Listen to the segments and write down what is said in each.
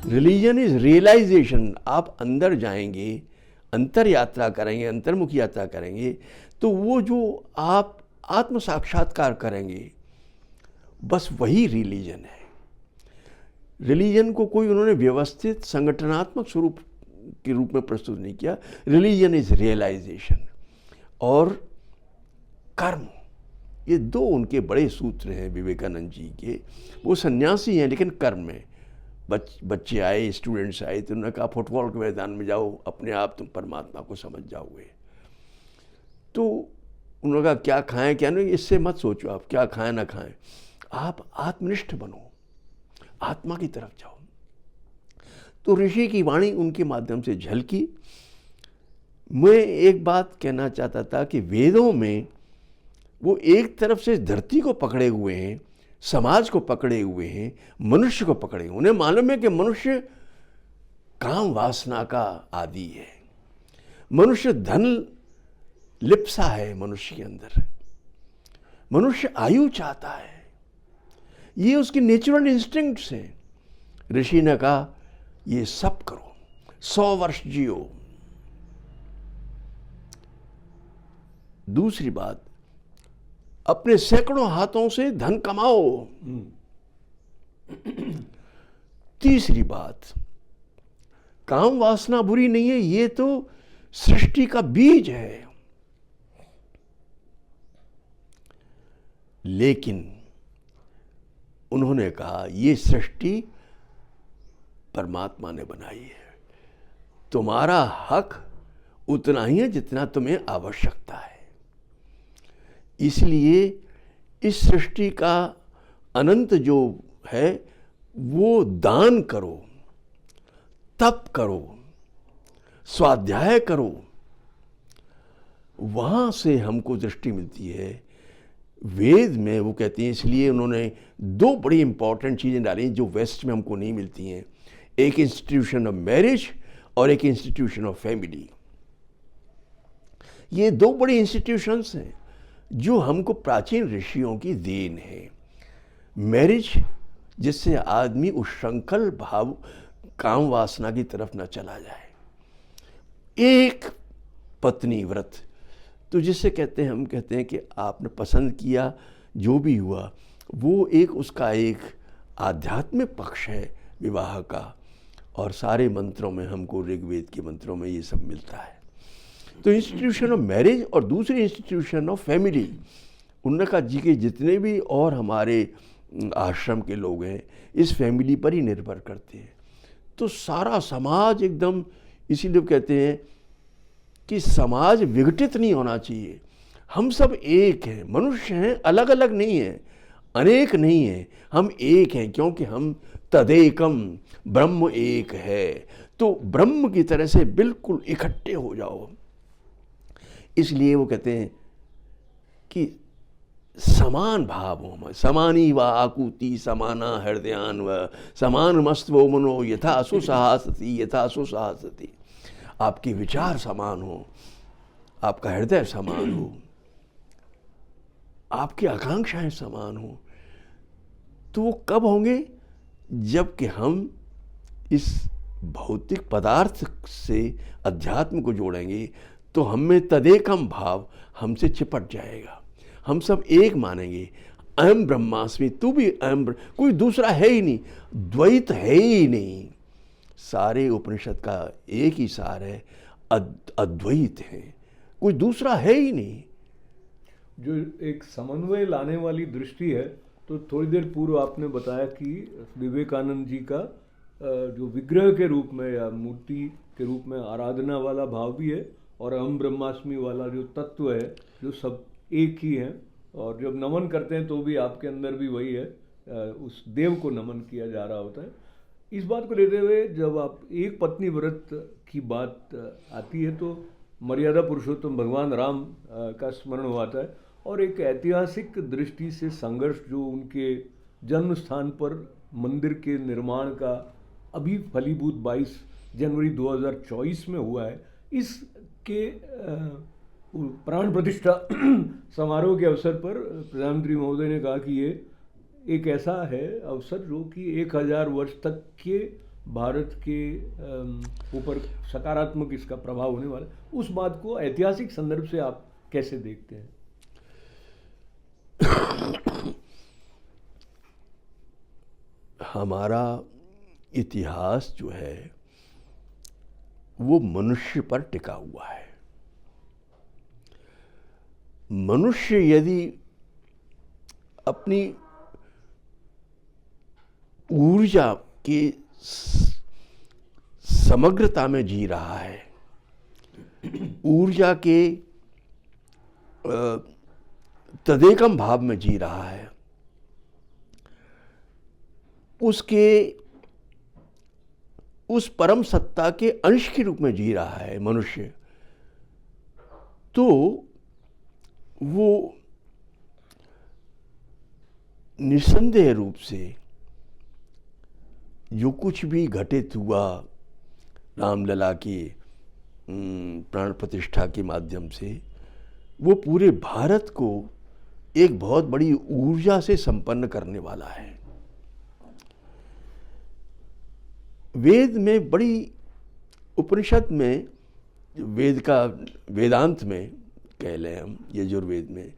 Religion is realisation. आप अंदर जाएंगे, अंतर यात्रा करेंगे, अंतर्मुखी यात्रा करेंगे, तो वो जो आप आत्म साक्षात्कार करेंगे, बस वही रिलीजन है। रिलीजन को कोई उन्होंने व्यवस्थित संगठनात्मक स्वरूप के रूप में प्रस्तुत नहीं किया। रिलीजन इज रियलाइजेशन और कर्म, ये दो उनके बड़े सूत्र हैं विवेकानंद जी के। वो सन्यासी हैं लेकिन कर्म में। बच्चे आए, स्टूडेंट्स आए, तो उन्होंने कहा फुटबॉल के मैदान में जाओ, अपने आप तुम परमात्मा को समझ जाओगे। तो उन्होंने कहा क्या खाएं क्या नहीं, इससे मत सोचो, आप क्या खाएं ना खाएं, आप आत्मनिष्ठ बनो, आत्मा की तरफ जाओ। तो ऋषि की वाणी उनके माध्यम से झलकी। मैं एक बात कहना चाहता था कि वेदों में वो एक तरफ से धरती को पकड़े हुए हैं, समाज को पकड़े हुए हैं, मनुष्य को पकड़े हुए। उन्हें मालूम है कि मनुष्य काम वासना का आदि है, मनुष्य धन लिप्सा है, मनुष्य के अंदर मनुष्य आयु चाहता है, ये उसकी नेचुरल इंस्टिंक्ट्स हैं। ऋषि ने कहा ये सब करो, 100 वर्ष जियो। दूसरी बात, अपने सैकड़ों हाथों से धन कमाओ। तीसरी बात, काम वासना बुरी नहीं है, ये तो सृष्टि का बीज है। लेकिन उन्होंने कहा ये सृष्टि परमात्मा ने बनाई है, तुम्हारा हक उतना ही है जितना तुम्हें आवश्यकता है। इसलिए इस सृष्टि का अनंत जो है वो दान करो, तप करो, स्वाध्याय करो, वहाँ से हमको दृष्टि मिलती है। वेद में वो कहते हैं, इसलिए उन्होंने दो बड़ी इंपॉर्टेंट चीज़ें डाली जो वेस्ट में हमको नहीं मिलती हैं, एक इंस्टीट्यूशन ऑफ मैरिज और एक इंस्टीट्यूशन ऑफ फैमिली। ये दो बड़ी इंस्टीट्यूशंस हैं जो हमको प्राचीन ऋषियों की देन है। मैरिज, जिससे आदमी उच्छृंखल भाव काम वासना की तरफ न चला जाए। एक पत्नी व्रत, तो जिससे कहते हैं, हम कहते हैं कि आपने पसंद किया, जो भी हुआ वो एक उसका एक आध्यात्मिक पक्ष है विवाह का। और सारे मंत्रों में हमको, ऋग्वेद के मंत्रों में ये सब मिलता है। तो इंस्टीट्यूशन ऑफ मैरिज और दूसरी इंस्टीट्यूशन ऑफ फैमिली, उन्नका जी के जितने भी और हमारे आश्रम के लोग हैं इस फैमिली पर ही निर्भर करते हैं। तो सारा समाज एकदम, इसीलिए कहते हैं कि समाज विघटित नहीं होना चाहिए। हम सब एक हैं, मनुष्य हैं, अलग अलग नहीं हैं, अनेक नहीं हैं, हम एक हैं, क्योंकि हम तदेकम, ब्रह्म एक है। तो ब्रह्म की तरह से बिल्कुल इकट्ठे हो जाओ। इसलिए वो कहते हैं कि समान भाव हो, समानी व आकुति समाना हृदयान व समान मस्तवो मनो यथा सुसहासति यथा सुसहासति। आपके विचार समान हो, आपका हृदय समान हो, आपकी आकांक्षाएं समान हो। तो वो कब होंगे? जबकि हम इस भौतिक पदार्थ से अध्यात्म को जोड़ेंगे, तो हम में तदेकम भाव हमसे चिपट जाएगा। हम सब एक मानेंगे, अहम ब्रह्मास्मि, तू भी अहम, कोई दूसरा है ही नहीं, द्वैत है ही नहीं। सारे उपनिषद का एक ही सार है, अद्वैत है, कोई दूसरा है ही नहीं। जो एक समन्वय लाने वाली दृष्टि है। तो थोड़ी देर पूर्व आपने बताया कि विवेकानंद जी का जो विग्रह के रूप में या मूर्ति के रूप में आराधना वाला भाव भी है, और अहम ब्रह्मास्मि वाला जो तत्व है, जो सब एक ही है। और जब नमन करते हैं तो भी आपके अंदर भी वही है, उस देव को नमन किया जा रहा होता है। इस बात को लेते हुए जब आप एक पत्नी व्रत की बात आती है तो मर्यादा पुरुषोत्तम भगवान राम का स्मरण हुआता है, और एक ऐतिहासिक दृष्टि से संघर्ष जो उनके जन्म स्थान पर मंदिर के निर्माण का अभी फलीभूत 22 जनवरी 2024 में हुआ है, इसके प्राण प्रतिष्ठा समारोह के अवसर पर प्रधानमंत्री महोदय ने कहा कि ये एक ऐसा है अवसर जो कि 1000 वर्ष तक के भारत के ऊपर सकारात्मक इसका प्रभाव होने वाला है, उस बात को ऐतिहासिक संदर्भ से आप कैसे देखते हैं? हमारा इतिहास जो है वो मनुष्य पर टिका हुआ है। मनुष्य यदि अपनी ऊर्जा की समग्रता में जी रहा है, ऊर्जा के तदेकम भाव में जी रहा है, उसके उस परम सत्ता के अंश के रूप में जी रहा है मनुष्य, तो वो निस्संदेह रूप से जो कुछ भी घटित हुआ रामलला की प्राण प्रतिष्ठा के माध्यम से, वो पूरे भारत को एक बहुत बड़ी ऊर्जा से संपन्न करने वाला है। वेद में बड़ी, उपनिषद में, वेद का वेदांत में कह लें हम, यजुर्वेद में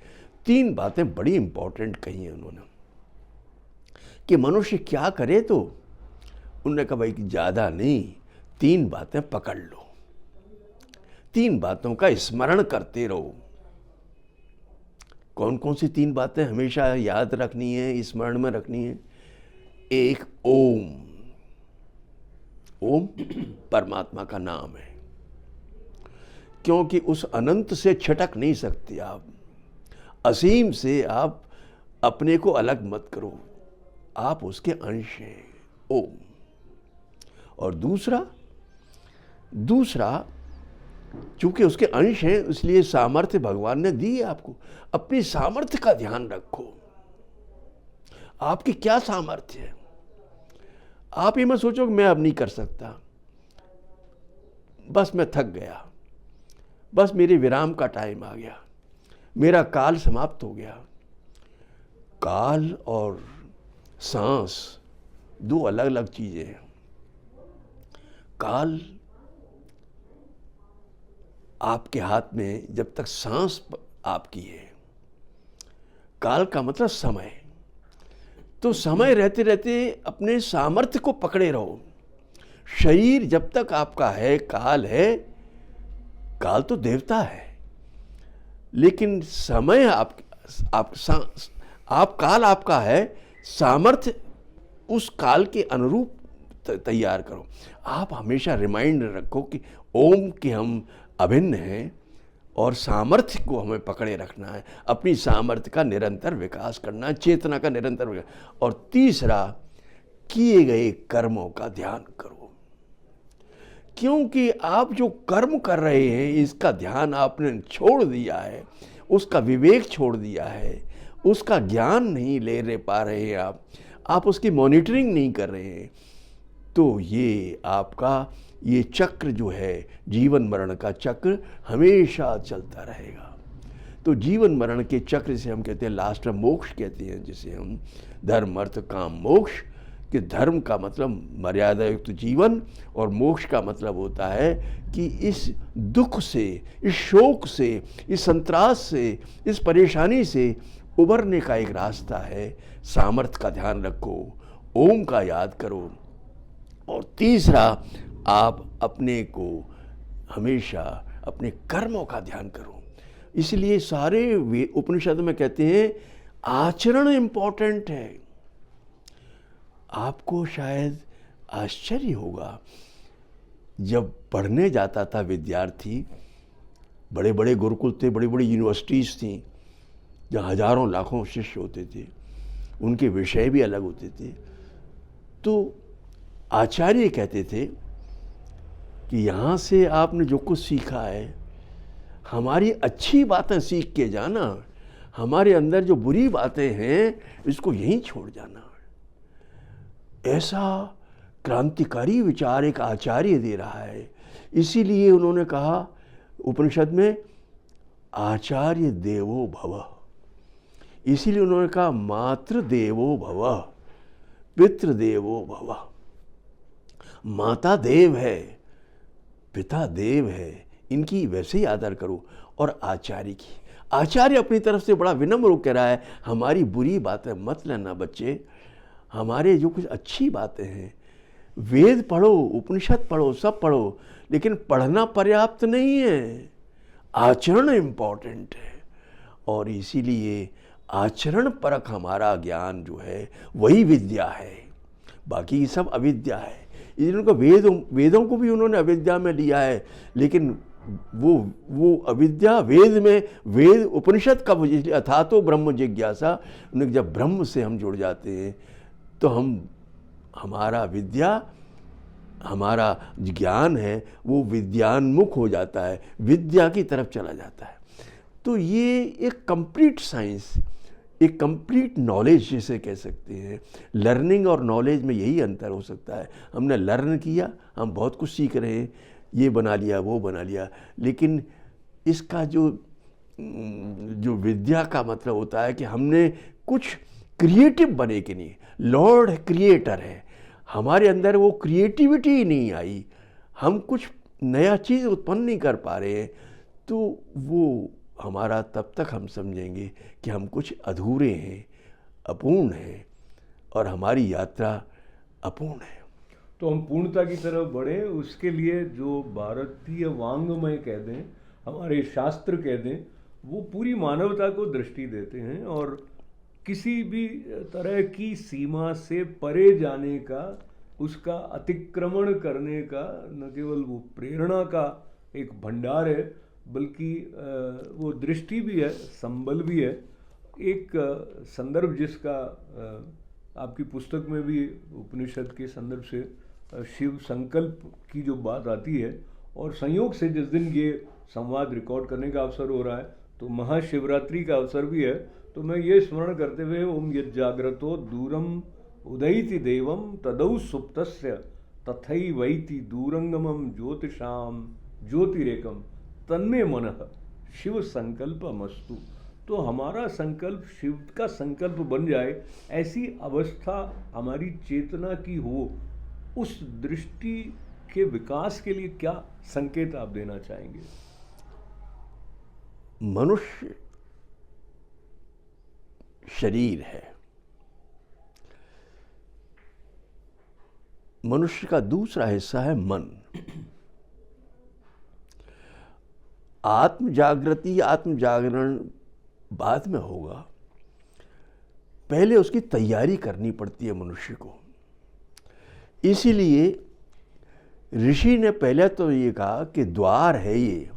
3 बातें बड़ी इंपॉर्टेंट कही हैं उन्होंने कि मनुष्य क्या करे। तो उन्होंने कहा भाई ज़्यादा नहीं, 3 बातें पकड़ लो, 3 बातों का स्मरण करते रहो। कौन कौन सी 3 बातें हमेशा याद रखनी है, स्मरण में रखनी है? एक, ओम। ओम परमात्मा का नाम है, क्योंकि उस अनंत से छटक नहीं सकते आप। असीम से आप अपने को अलग मत करो, आप उसके अंश हैं, ओम। और दूसरा चूंकि उसके अंश हैं इसलिए सामर्थ्य भगवान ने दी है आपको। अपनी सामर्थ्य का ध्यान रखो, आपकी क्या सामर्थ्य है। आप ये मत सोचो कि मैं अब नहीं कर सकता, बस मैं थक गया, बस मेरे विराम का टाइम आ गया, मेरा काल समाप्त हो गया। काल और सांस 2 अलग अलग चीजें हैं। काल आपके हाथ में जब तक सांस आपकी है, काल का मतलब समय। तो समय रहते रहते अपने सामर्थ्य को पकड़े रहो। शरीर जब तक आपका है, काल है, काल तो देवता है, लेकिन समय आप काल आपका है, सामर्थ्य उस काल के अनुरूप तैयार करो। आप हमेशा रिमाइंड रखो कि ओम के हम अभिन्न हैं और सामर्थ्य को हमें पकड़े रखना है, अपनी सामर्थ्य का निरंतर विकास करना है, चेतना का निरंतर विकास। और तीसरा, किए गए कर्मों का ध्यान करो, क्योंकि आप जो कर्म कर रहे हैं इसका ध्यान आपने छोड़ दिया है, उसका विवेक छोड़ दिया है, उसका ज्ञान नहीं ले पा रहे हैं आप उसकी मॉनिटरिंग नहीं कर रहे हैं। तो ये आपका ये चक्र जो है, जीवन मरण का चक्र हमेशा चलता रहेगा। तो जीवन मरण के चक्र से हम कहते हैं लास्ट में मोक्ष कहते हैं, जिसे हम धर्म अर्थ काम मोक्ष, कि धर्म का मतलब मर्यादा युक्त जीवन और मोक्ष का मतलब होता है कि इस दुख से, इस शोक से, इस संत्रास से, इस परेशानी से उबरने का एक रास्ता है। सामर्थ्य का ध्यान रखो, ओम का याद करो। और तीसरा, आप अपने को हमेशा अपने कर्मों का ध्यान करो। इसलिए सारे उपनिषद में कहते हैं आचरण इंपॉर्टेंट है। आपको शायद आश्चर्य होगा, जब पढ़ने जाता था विद्यार्थी, बड़े बड़े गुरुकुल थे, बड़ी बड़ी यूनिवर्सिटीज़ थी जहाँ हजारों लाखों शिष्य होते थे, उनके विषय भी अलग होते थे। तो आचार्य कहते थे कि यहाँ से आपने जो कुछ सीखा है, हमारी अच्छी बातें सीख के जाना, हमारे अंदर जो बुरी बातें हैं इसको यहीं छोड़ जाना। ऐसा क्रांतिकारी विचार एक आचार्य दे रहा है। इसीलिए उन्होंने कहा उपनिषद में आचार्य देवो भव। इसीलिए उन्होंने कहा मातृ देवो भव, पितृ देवो भव। माता देव है, पिता देव है, इनकी वैसे ही आदर करो। और आचार्य की, आचार्य अपनी तरफ से बड़ा विनम्र कह रहा है, हमारी बुरी बातें मत लेना बच्चे, हमारे जो कुछ अच्छी बातें हैं, वेद पढ़ो, उपनिषद पढ़ो, सब पढ़ो, लेकिन पढ़ना पर्याप्त नहीं है, आचरण इम्पॉर्टेंट है। और इसीलिए आचरण परक हमारा ज्ञान जो है वही विद्या है, बाकी सब अविद्या है। इनको वेदों को भी उन्होंने अविद्या में लिया है, लेकिन वो अविद्या वेद में, वेद उपनिषद का, इसलिए अथा तो ब्रह्म जिज्ञासा, जब ब्रह्म से हम जुड़ जाते हैं तो हमारा विद्या, हमारा ज्ञान है वो विद्यान्मुख हो जाता है, विद्या की तरफ चला जाता है। तो ये एक कंप्लीट साइंस, एक कंप्लीट नॉलेज जिसे कह सकते हैं। लर्निंग और नॉलेज में यही अंतर हो सकता है। हमने लर्न किया, हम बहुत कुछ सीख रहे हैं, ये बना लिया, वो बना लिया, लेकिन इसका जो विद्या का मतलब होता है कि हमने कुछ क्रिएटिव बने कि नहीं। लॉर्ड क्रिएटर है, हमारे अंदर वो क्रिएटिविटी ही नहीं आई, हम कुछ नया चीज़ उत्पन्न नहीं कर पा रहे हैं, तो वो हमारा, तब तक हम समझेंगे कि हम कुछ अधूरे हैं, अपूर्ण हैं, और हमारी यात्रा अपूर्ण है। तो हम पूर्णता की तरफ बढ़ें, उसके लिए जो भारतीय वांग्मय कह दें, हमारे शास्त्र कह दें, वो पूरी मानवता को दृष्टि देते हैं, और किसी भी तरह की सीमा से परे जाने का, उसका अतिक्रमण करने का न केवल वो प्रेरणा का एक भंडार है, बल्कि वो दृष्टि भी है, संबल भी है। एक संदर्भ जिसका आपकी पुस्तक में भी उपनिषद के संदर्भ से शिव संकल्प की जो बात आती है, और संयोग से जिस दिन ये संवाद रिकॉर्ड करने का अवसर हो रहा है तो महाशिवरात्रि का अवसर भी है, तो मैं ये स्मरण करते हुए, ओम यज्जाग्रतो दूरम उदयति देवम तदौ सुप्तस्य तथैवैति दूरंगमम ज्योतिषाम ज्योतिरेकम तन्मे मनः शिव संकल्पमस्तु। तो हमारा संकल्प शिव का संकल्प बन जाए, ऐसी अवस्था हमारी चेतना की हो, उस दृष्टि के विकास के लिए क्या संकेत आप देना चाहेंगे? मनुष्य शरीर है, मनुष्य का दूसरा हिस्सा है मन। आत्म जागृति, आत्म जागरण बाद में होगा, पहले उसकी तैयारी करनी पड़ती है मनुष्य को। इसीलिए ऋषि ने पहले तो ये कहा कि द्वार है ये,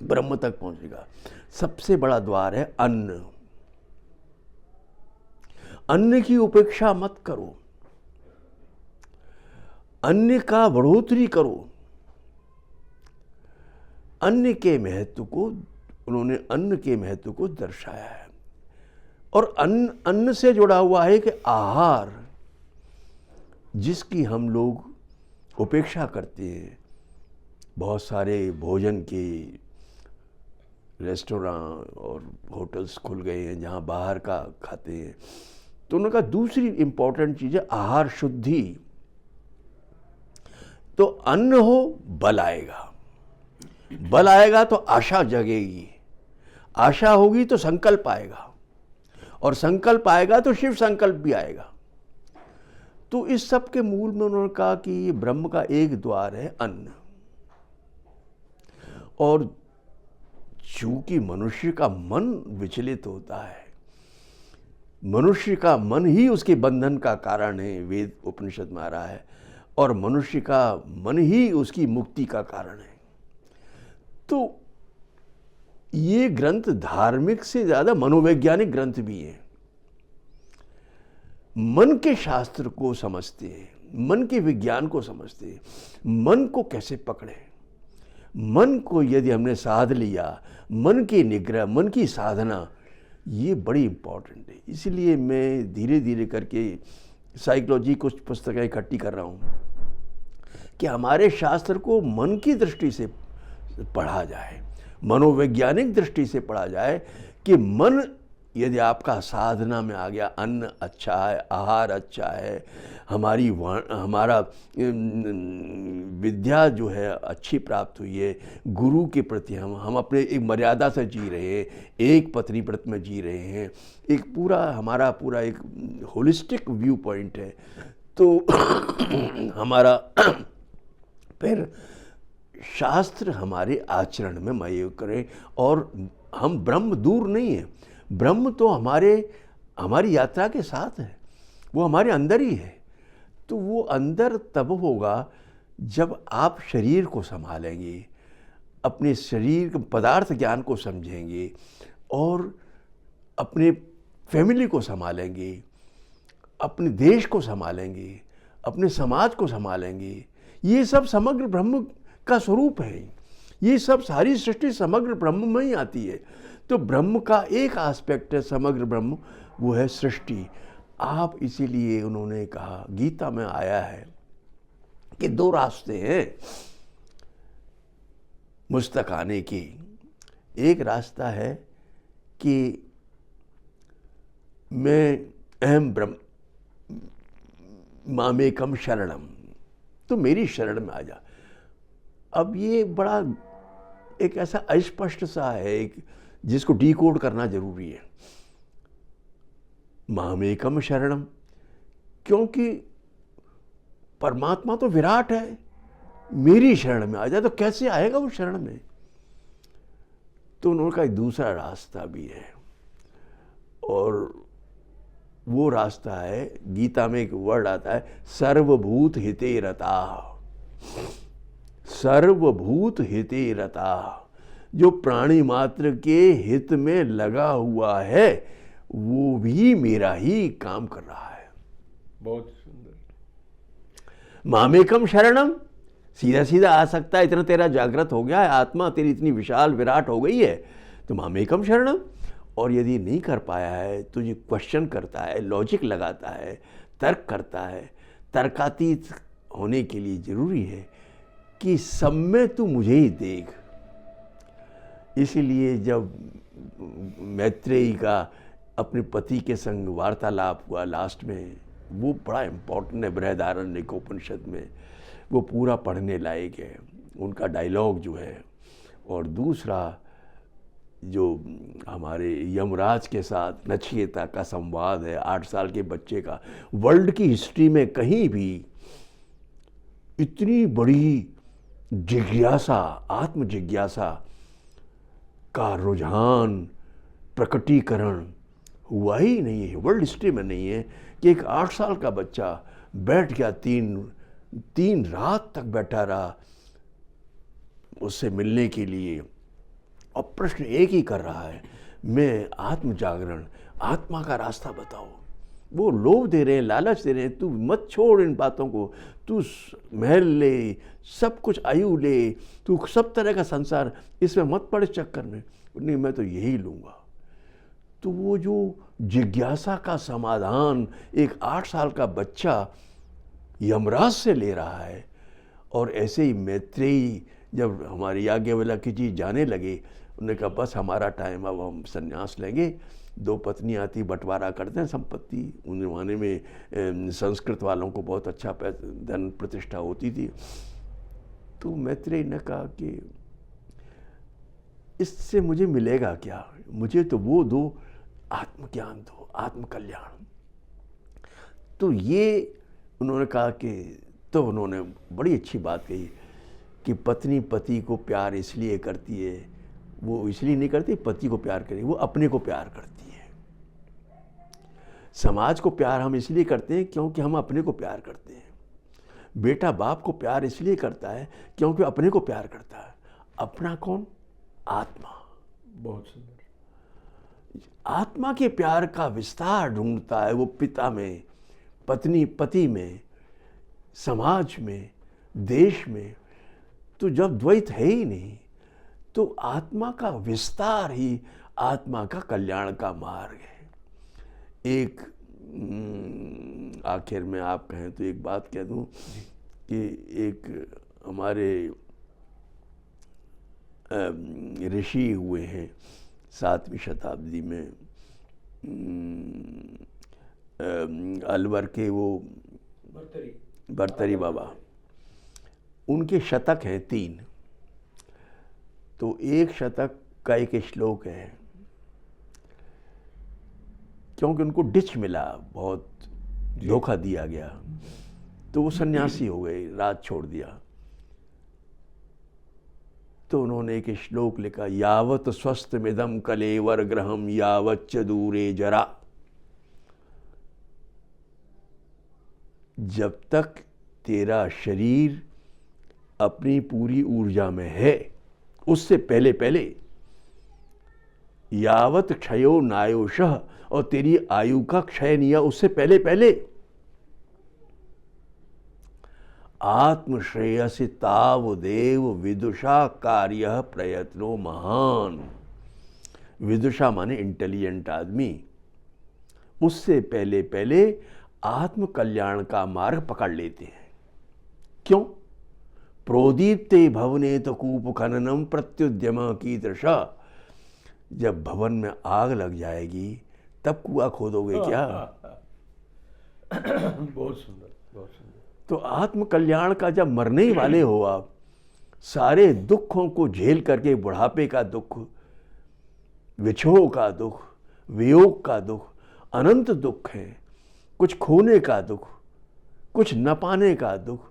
ब्रह्म तक पहुंचेगा। सबसे बड़ा द्वार है अन्न। अन्न की उपेक्षा मत करो, अन्न का बढ़ोतरी करो। अन्न के महत्व को, उन्होंने अन्न के महत्व को दर्शाया है। और अन्न से जुड़ा हुआ है कि आहार, जिसकी हम लोग उपेक्षा करते हैं। बहुत सारे भोजन के रेस्टोरेंट और होटल्स खुल गए हैं जहाँ बाहर का खाते हैं, तो उन्होंने कहा दूसरी इम्पॉर्टेंट चीज़ है आहार शुद्धि। तो अन्न हो, बल आएगा, बल आएगा तो आशा जगेगी, आशा होगी तो संकल्प आएगा, और संकल्प आएगा तो शिव संकल्प भी आएगा। तो इस सब के मूल में उन्होंने कहा कि ये ब्रह्म का एक द्वार है अन्न। और चूंकि मनुष्य का मन विचलित होता है, मनुष्य का मन ही उसके बंधन का कारण है, वेद उपनिषद में आ रहा है, और मनुष्य का मन ही उसकी मुक्ति का कारण है। तो ये ग्रंथ धार्मिक से ज़्यादा मनोवैज्ञानिक ग्रंथ भी हैं। मन के शास्त्र को समझते हैं, मन के विज्ञान को समझते हैं, मन को कैसे पकड़े। मन को यदि हमने साध लिया, मन की निग्रह, मन की साधना, ये बड़ी इम्पॉर्टेंट है। इसलिए मैं धीरे धीरे करके साइकोलॉजी कुछ पुस्तकें इकट्ठी कर रहा हूँ कि हमारे शास्त्र को मन की दृष्टि से पढ़ा जाए, मनोवैज्ञानिक दृष्टि से पढ़ा जाए कि मन यदि आपका साधना में आ गया, अन्न अच्छा है, आहार अच्छा है, हमारा विद्या जो है अच्छी प्राप्त हुई है, गुरु के प्रति हम अपने एक मर्यादा से जी रहे हैं, एक पत्नी व्रत में जी रहे हैं, एक हमारा पूरा एक होलिस्टिक व्यू पॉइंट है, तो हमारा फिर शास्त्र हमारे आचरण में मय करें। और हम ब्रह्म दूर नहीं है, ब्रह्म तो हमारी यात्रा के साथ है, वो हमारे अंदर ही है। तो वो अंदर तब होगा जब आप शरीर को संभालेंगे, अपने शरीर के पदार्थ ज्ञान को समझेंगे और अपने फैमिली को संभालेंगे, अपने देश को संभालेंगे, अपने समाज को संभालेंगे। ये सब समग्र ब्रह्म का स्वरूप है। ये सब सारी सृष्टि समग्र ब्रह्म में ही आती है। तो ब्रह्म का एक एस्पेक्ट है समग्र ब्रह्म, वो है सृष्टि। आप इसीलिए उन्होंने कहा, गीता में आया है कि 2 रास्ते हैं मुझ तक आने के। एक रास्ता है कि मैं अहम ब्रह्म मामेकम शरणम, तो मेरी शरण में आ जा। अब ये बड़ा एक ऐसा अस्पष्ट सा है, एक जिसको डिकोड करना जरूरी है। मामेकम शरणम, क्योंकि परमात्मा तो विराट है, मेरी शरण में आ जाए तो कैसे आएगा वो शरण में। तो उन्होंने कहा दूसरा रास्ता भी है, और वो रास्ता है, गीता में एक वर्ड आता है, सर्वभूत हिते रता। सर्वभूत हिते रता, जो प्राणी मात्र के हित में लगा हुआ है वो भी मेरा ही काम कर रहा है। बहुत सुंदर। मामेकम शरणम, सीधा सीधा आ सकता है, इतना तेरा जागृत हो गया है, आत्मा तेरी इतनी विशाल विराट हो गई है, तो मामेकम शरणम। और यदि नहीं कर पाया है तो ये क्वेश्चन करता है, लॉजिक लगाता है, तर्क करता है। तर्कातीत होने के लिए जरूरी है कि सब में तू मुझे ही देख। इसीलिए जब मैत्रेयी का अपने पति के संग वार्तालाप हुआ लास्ट में, वो बड़ा इम्पोर्टेंट है बृहदारण्यक उपनिषद में, वो पूरा पढ़ने लायक है उनका डायलॉग जो है। और दूसरा जो हमारे यमराज के साथ नचिकेता का संवाद है, 8 साल के बच्चे का, वर्ल्ड की हिस्ट्री में कहीं भी इतनी बड़ी जिज्ञासा, आत्म जिज्ञासा का रुझान, प्रकटीकरण हुआ ही नहीं है, वर्ल्ड हिस्ट्री में नहीं है कि एक 8 साल का बच्चा बैठ गया, तीन रात तक बैठा रहा उससे मिलने के लिए, और प्रश्न एक ही कर रहा है, मैं आत्म जागरण, आत्मा का रास्ता बताओ। वो लोभ दे रहे हैं, लालच दे रहे हैं, तू मत छोड़ इन बातों को, तू महल ले, सब कुछ आयु ले, तू सब तरह का संसार, इसमें मत पड़ इस चक्कर में। नहीं, मैं तो यही लूँगा। तो वो जो जिज्ञासा का समाधान एक 8 साल का बच्चा यमराज से ले रहा है, और ऐसे ही मैत्रेयी जब हमारी याज्ञवल्क्य जी जाने लगे, उन्होंने कहा बस हमारा टाइम, अब हम संन्यास लेंगे। 2 पत्नियाँ थी, बंटवारा करते हैं संपत्ति। उन जमाने में संस्कृत वालों को बहुत अच्छा धन प्रतिष्ठा होती थी। तो मैत्रेयी ने कहा कि इससे मुझे मिलेगा क्या, मुझे तो वो दो, आत्मज्ञान दो, आत्मकल्याण। तो ये उन्होंने कहा कि, तो उन्होंने बड़ी अच्छी बात कही कि पत्नी पति को प्यार इसलिए करती है, वो इसलिए नहीं करती पति को प्यार करे, वो अपने को प्यार करती है। समाज को प्यार हम इसलिए करते हैं क्योंकि हम अपने को प्यार करते हैं। बेटा बाप को प्यार इसलिए करता है क्योंकि अपने को प्यार करता है। अपना कौन? आत्मा। बहुत सुंदर। आत्मा के प्यार का विस्तार ढूंढता है वो पिता में, पत्नी पति में, समाज में, देश में। तो जब द्वैत है ही नहीं, तो आत्मा का विस्तार ही आत्मा का कल्याण का मार्ग है। एक आखिर में आप कहें तो एक बात कह दूं कि एक हमारे ऋषि हुए हैं 7वीं शताब्दी में, अलवर के वो भर्तरी बाबा, उनके शतक हैं 3। तो एक शतक का एक श्लोक है, क्योंकि उनको डिच मिला, बहुत धोखा दिया गया, तो वो सन्यासी हो गए, राज छोड़ दिया। तो उन्होंने एक श्लोक लिखा, यावत स्वस्थमिदं कलेवर ग्रहम यावच्च दूरे जरा। जब तक तेरा शरीर अपनी पूरी ऊर्जा में है, उससे पहले पहले, यावत क्षयो नायुषः, और तेरी आयु का क्षय नहीं है उससे पहले पहले, आत्मश्रेयसि तावदेव विदुषा कार्य प्रयत्नो महान। विदुषा माने इंटेलिजेंट आदमी, उससे पहले पहले आत्म कल्याण का मार्ग पकड़ लेते हैं। क्यों? प्रोदीप्ते भवने तो कूप खननम प्रत्युद्यम की दृशा। जब भवन में आग लग जाएगी तब कुआं खोदोगे क्या? बहुत सुंदर, बहुत सुंदर। तो आत्म कल्याण का जब मरने ही वाले हो आप, सारे दुखों को झेल करके, बुढ़ापे का दुख, विछोह का दुख, वियोग का दुख, अनंत दुख है, कुछ खोने का दुख, कुछ न पाने का दुख,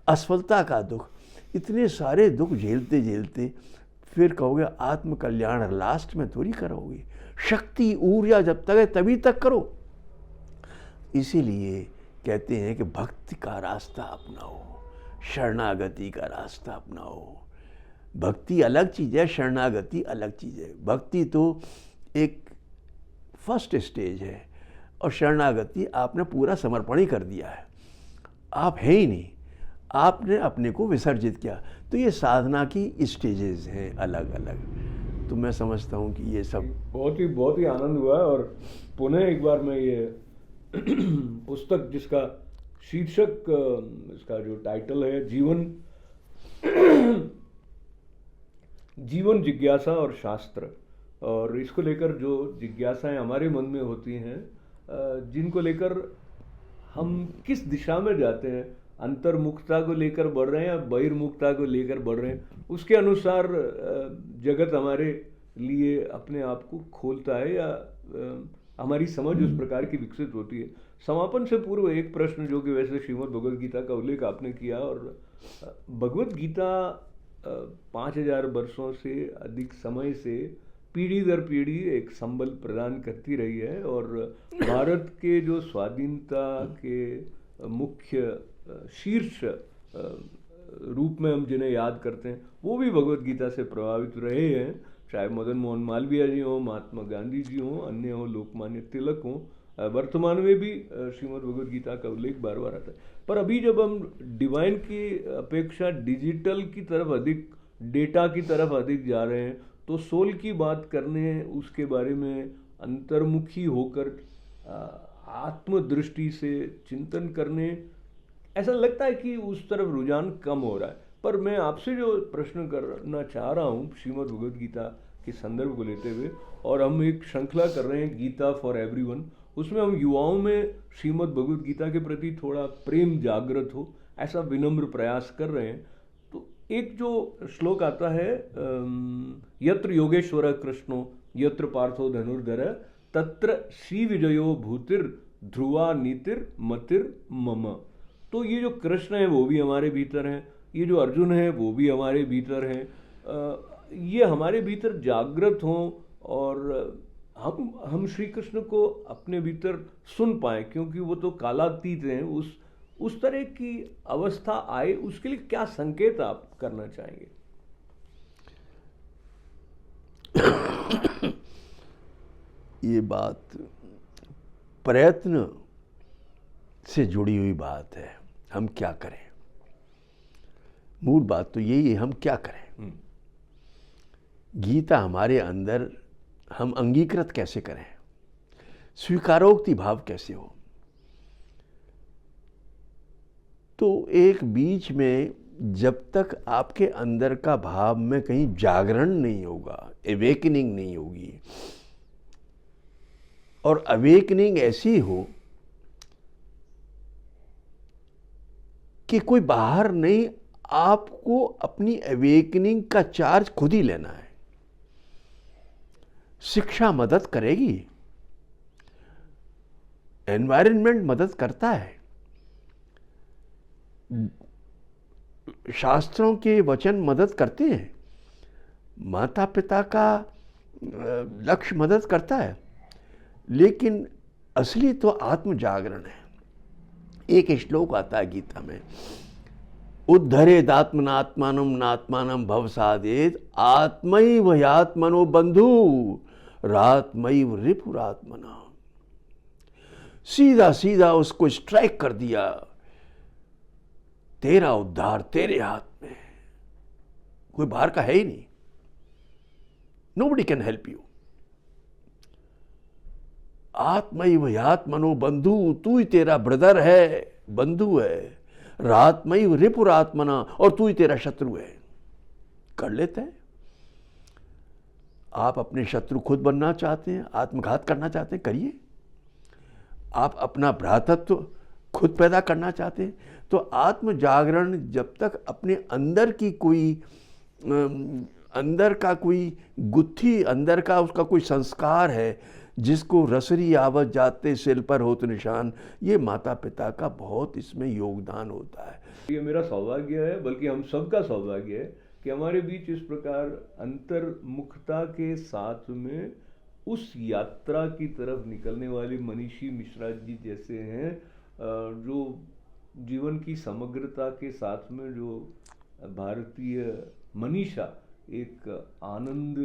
असफलता का दुख, इतने सारे दुख झेलते झेलते फिर कहोगे आत्म कल्याण लास्ट में थोड़ी करोगे। शक्ति ऊर्जा जब तक है तभी तक करो। इसीलिए कहते हैं कि भक्ति का रास्ता अपनाओ, शरणागति का रास्ता अपनाओ। भक्ति अलग चीज़ है, शरणागति अलग चीज़ है। भक्ति तो एक फर्स्ट स्टेज है, और शरणागति आपने पूरा समर्पण ही कर दिया है, आप हैं ही नहीं, आपने अपने को विसर्जित किया। तो ये साधना की स्टेजेस हैं अलग अलग। तो मैं समझता हूँ कि ये सब बहुत ही आनंद हुआ। और पुनः एक बार मैं ये पुस्तक जिसका शीर्षक, इसका जो टाइटल है, जीवन जिज्ञासा और शास्त्र, और इसको लेकर जो जिज्ञासाएं हमारे मन में होती हैं, जिनको लेकर हम किस दिशा में जाते हैं, अंतर्मुखता को लेकर बढ़ रहे हैं या बहिर्मुखता को लेकर बढ़ रहे हैं, उसके अनुसार जगत हमारे लिए अपने आप को खोलता है या हमारी समझ उस प्रकार की विकसित होती है। समापन से पूर्व एक प्रश्न, जो कि वैसे श्रीमद् भगवद गीता का उल्लेख आपने किया, और भगवद गीता 5000 वर्षों से अधिक समय से पीढ़ी दर पीढ़ी एक संबल प्रदान करती रही है, और भारत के जो स्वाधीनता के मुख्य शीर्ष रूप में हम जिन्हें याद करते हैं, वो भी भगवद गीता से प्रभावित रहे हैं। चाहे मदन मोहन मालवीय जी हों, महात्मा गांधी जी हों, अन्य हों, लोकमान्य तिलक हों, वर्तमान में भी श्रीमद् भगवद गीता का उल्लेख बार बार आता है। पर अभी जब हम डिवाइन की अपेक्षा डिजिटल की तरफ अधिक, डेटा की तरफ अधिक जा रहे हैं, तो सोल की बात करने, उसके बारे में अंतर्मुखी होकर आत्मदृष्टि से चिंतन करने, ऐसा लगता है कि उस तरफ रुझान कम हो रहा है। पर मैं आपसे जो प्रश्न करना चाह रहा हूँ श्रीमद् भगवद गीता के संदर्भ को लेते हुए, और हम एक श्रृंखला कर रहे हैं गीता फॉर एवरीवन, उसमें हम युवाओं में श्रीमद् भगवद गीता के प्रति थोड़ा प्रेम जागृत हो, ऐसा विनम्र प्रयास कर रहे हैं। तो एक जो श्लोक आता है, यत्र योगेश्वर कृष्णो यत्र पार्थो धनुर्धर तत्र श्री विजयो भूतिर ध्रुवा नीतिर मतिर मम। तो ये जो कृष्ण है वो भी हमारे भीतर हैं, ये जो अर्जुन है वो भी हमारे भीतर हैं, ये हमारे भीतर जागृत हों, और हम श्री कृष्ण को अपने भीतर सुन पाएं, क्योंकि वो तो कालातीत हैं। उस तरह की अवस्था आए, उसके लिए क्या संकेत आप करना चाहेंगे? ये बात प्रयत्न से जुड़ी हुई बात है। हम क्या करें, मूल बात तो यही है, हम क्या करें। गीता हमारे अंदर हम अंगीकृत कैसे करें, स्वीकारोक्ति भाव कैसे हो। तो एक बीच में जब तक आपके अंदर का भाव में कहीं जागरण नहीं होगा, एवेकनिंग नहीं होगी, और अवेकनिंग ऐसी हो कि कोई बाहर नहीं, आपको अपनी अवेकनिंग का चार्ज खुद ही लेना है। शिक्षा मदद करेगी, एनवायरनमेंट मदद करता है, शास्त्रों के वचन मदद करते हैं, माता पिता का लक्ष्य मदद करता है, लेकिन असली तो आत्म जागरण है। एक श्लोक आता है गीता में, उद्धरेदात्मनात्मानं नात्मानं भवसादेत आत्मैव ह्यात्मनो बंधु रात्मैव रिपुरात्मना। सीधा सीधा उसको स्ट्राइक कर दिया, तेरा उद्धार तेरे हाथ में है, कोई बाहर का है ही नहीं। Nobody can help you. आत्मैव ह्यात्मनो बंधु, तू ही तेरा ब्रदर है, बंधु है। रात्मैव रिपुरात्मना, और तू ही तेरा शत्रु है। कर लेते हैं। आप अपने शत्रु खुद बनना चाहते हैं, आत्मघात करना चाहते हैं, करिए। आप अपना भ्रातृत्व खुद पैदा करना चाहते हैं, तो आत्म जागरण जब तक अपने अंदर की कोई अंदर का कोई गुत्थी, अंदर का उसका कोई संस्कार है जिसको रसरी आवत जाते सिल पर होत निशान, ये माता पिता का बहुत इसमें योगदान होता है। ये मेरा सौभाग्य है, बल्कि हम सबका सौभाग्य है कि हमारे बीच इस प्रकार अंतर्मुखता के साथ में उस यात्रा की तरफ निकलने वाली मनीषी मिश्रा जी जैसे हैं, जो जीवन की समग्रता के साथ में जो भारतीय मनीषा एक आनंद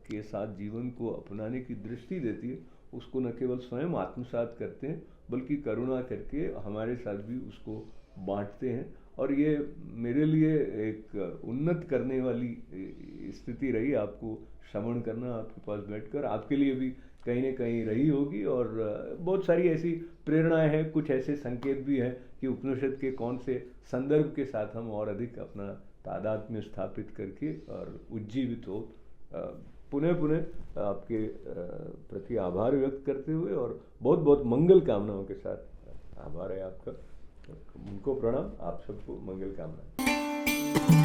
के साथ जीवन को अपनाने की दृष्टि देती है, उसको न केवल स्वयं आत्मसात करते हैं बल्कि करुणा करके हमारे साथ भी उसको बांटते हैं। और ये मेरे लिए एक उन्नत करने वाली स्थिति रही, आपको श्रवण करना, आपके पास बैठकर, आपके लिए भी कहीं न कहीं रही होगी। और बहुत सारी ऐसी प्रेरणाएं हैं, कुछ ऐसे संकेत भी हैं कि उपनिषद के कौन से संदर्भ के साथ हम और अधिक अपना तादात्म्य स्थापित करके और उज्जीवित हो। पुनः पुनः आपके प्रति आभार व्यक्त करते हुए और बहुत बहुत मंगल कामनाओं के साथ, आभार है आपका, उनको प्रणाम, आप सबको मंगल कामना।